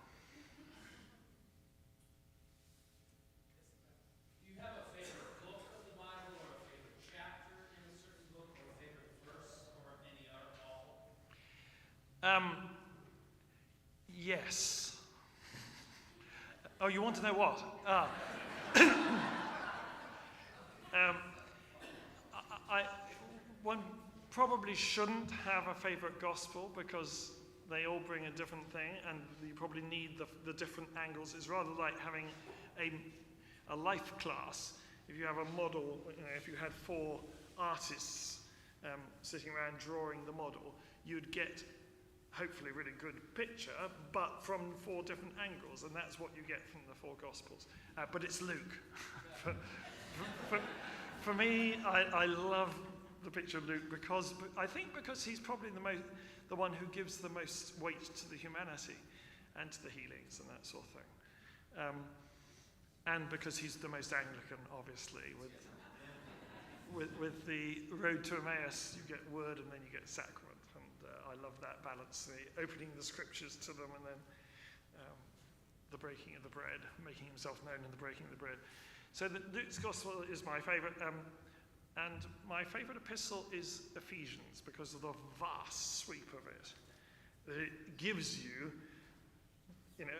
Do you have a favorite book of the Bible, or a favorite chapter in a certain book, or a favorite verse, or any other all? Yes. Oh, you want to know what? One probably shouldn't have a favorite gospel because they all bring a different thing, and you probably need the different angles. It's rather like having a life class. If you have a model, if you had 4 artists sitting around drawing the model, you'd get hopefully a really good picture, but from 4 different angles, and that's what you get from the 4 Gospels. But it's Luke. For me, I love the picture of Luke because he's probably the one who gives the most weight to the humanity and to the healings and that sort of thing. And because he's the most Anglican, obviously, with the road to Emmaus, you get word and then you get sacrament. I love that balance, the opening the scriptures to them and then the breaking of the bread, making himself known in the breaking of the bread. So Luke's Gospel is my favourite, and my favourite epistle is Ephesians because of the vast sweep of it. That it gives you,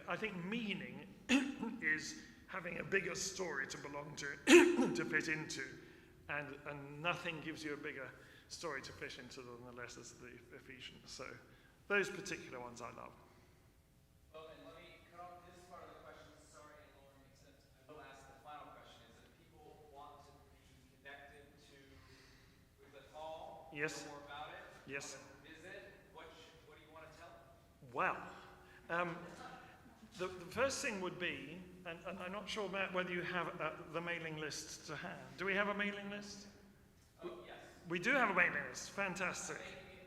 I think meaning is having a bigger story to belong to, to fit into, and nothing gives you a bigger story to fish into than the letters of the Ephesians. So those particular ones I love. Well, and let me cut off this part of the question. Sorry, Lauren, except I will ask the final question. Is if people want to be connected to Wycliffe Hall, Yes. know more about it, Yes. visit, what do you want to tell them? Well, the first thing would be, and I'm not sure, Matt, whether you have the mailing list to hand. Do we have a mailing list? Oh, yes. We do have a mailing list. Fantastic.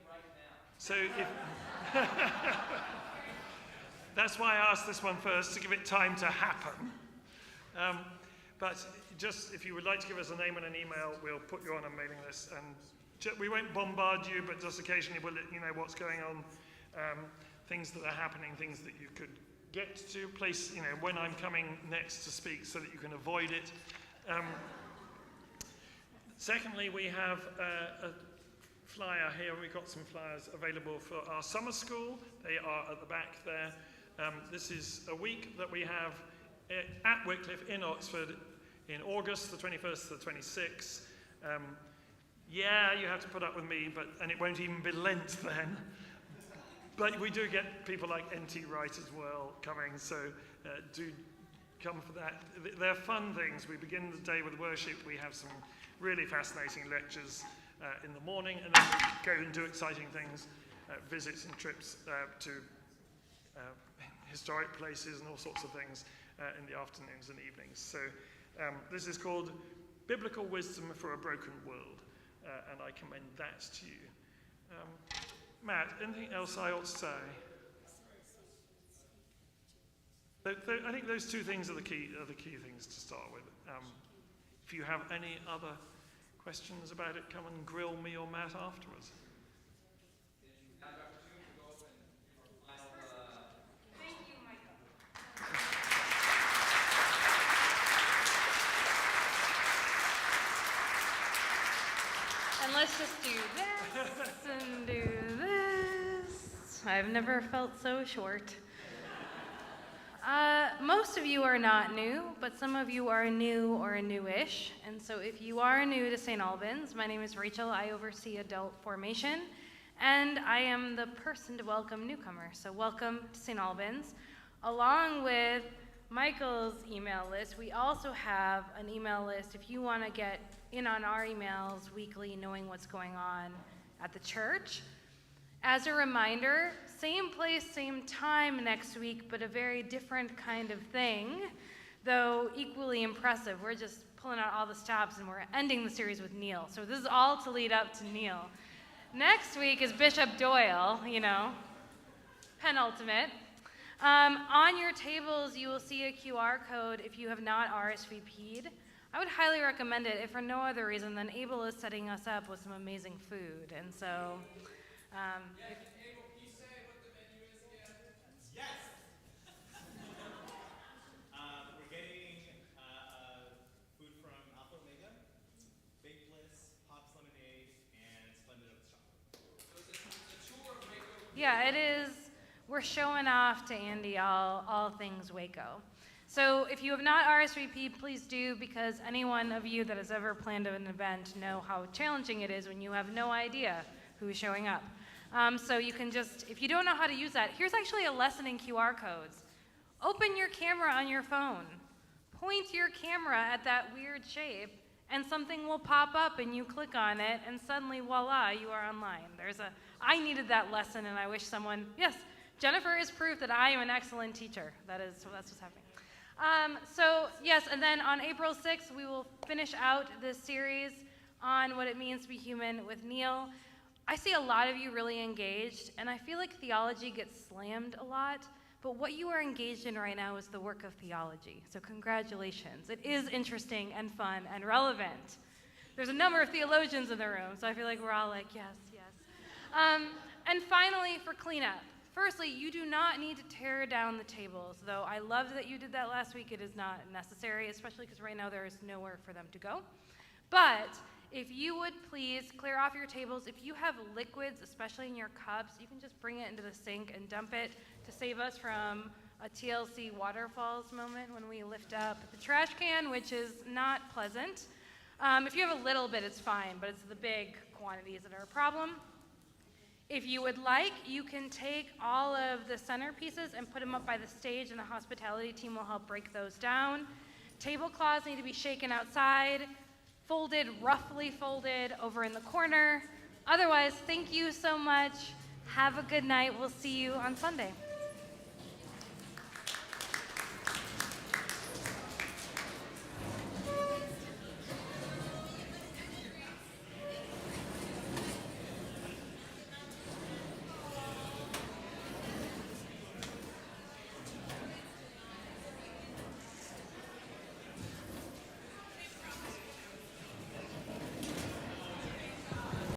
Right now. So if that's why I asked this one first, to give it time to happen. But just if you would like to give us a name and an email, we'll put you on a mailing list. And we won't bombard you, but just occasionally we'll let you know what's going on, things that are happening, things that you could get to, place, when I'm coming next to speak so that you can avoid it. Secondly, we have a flyer here. We've got some flyers available for our summer school. They are at the back there. This is a week that we have at Wycliffe in Oxford in August, the 21st to the 26th. You have to put up with me, and it won't even be Lent then. But we do get people like N.T. Wright as well coming, so do come for that. They're fun things. We begin the day with worship. We have some really fascinating lectures in the morning, and then we go and do exciting things, visits and trips to historic places and all sorts of things in the afternoons and evenings. So this is called Biblical Wisdom for a Broken World, and I commend that to you. Matt, anything else I ought to say? I think those 2 things are the key things to start with. If you have any other questions about it, come and grill me or Matt afterwards. Thank you, Michael. And let's just do this and do this. I've never felt so short. Most of you are not new, but some of you are new or newish. And so if you are new to St. Albans, my name is Rachel. I oversee adult formation, and I am the person to welcome newcomers. So welcome to St. Albans. Along with Michael's email list, we also have an email list if you want to get in on our emails weekly, knowing what's going on at the church. As a reminder, same place, same time next week, but a very different kind of thing, though equally impressive. We're just pulling out all the stops, and we're ending the series with Neil. So this is all to lead up to Neil. Next week is Bishop Doyle, penultimate. On your tables, you will see a QR code if you have not RSVP'd. I would highly recommend it, if for no other reason than Abel is setting us up with some amazing food. And so, Abel, can you say what the menu is again? Yes! We're getting food from Alpha Omega, Big Bliss, Pop's Lemonade, and Splendid Oats Chocolate. So it's a tour of Waco. yeah, it is. We're showing off to Andy all things Waco. So if you have not RSVP'd, please do, because any one of you that has ever planned an event know how challenging it is when you have no idea who's showing up. So you can just, if you don't know how to use that, here's actually a lesson in QR codes. Open your camera on your phone. Point your camera at that weird shape, and something will pop up, and you click on it, and suddenly, voila, you are online. I needed that lesson, and I wish someone, yes, Jennifer is proof that I am an excellent teacher. That's what's happening. Yes, and then on April 6th, we will finish out this series on what it means to be human with Neil. I see a lot of you really engaged, and I feel like theology gets slammed a lot, but what you are engaged in right now is the work of theology. So congratulations. It is interesting and fun and relevant. There's a number of theologians in the room, so I feel like we're all like, yes, yes. And finally, for cleanup. Firstly, you do not need to tear down the tables, though I loved that you did that last week. It is not necessary, especially because right now there is nowhere for them to go. But if you would please clear off your tables. If you have liquids, especially in your cups, you can just bring it into the sink and dump it to save us from a TLC waterfalls moment when we lift up the trash can, which is not pleasant. If you have a little bit, it's fine, but it's the big quantities that are a problem. If you would like, you can take all of the centerpieces and put them up by the stage, and the hospitality team will help break those down. Tablecloths need to be shaken outside, roughly folded over in the corner. Otherwise, thank you so much. Have a good night. We'll see you on Sunday.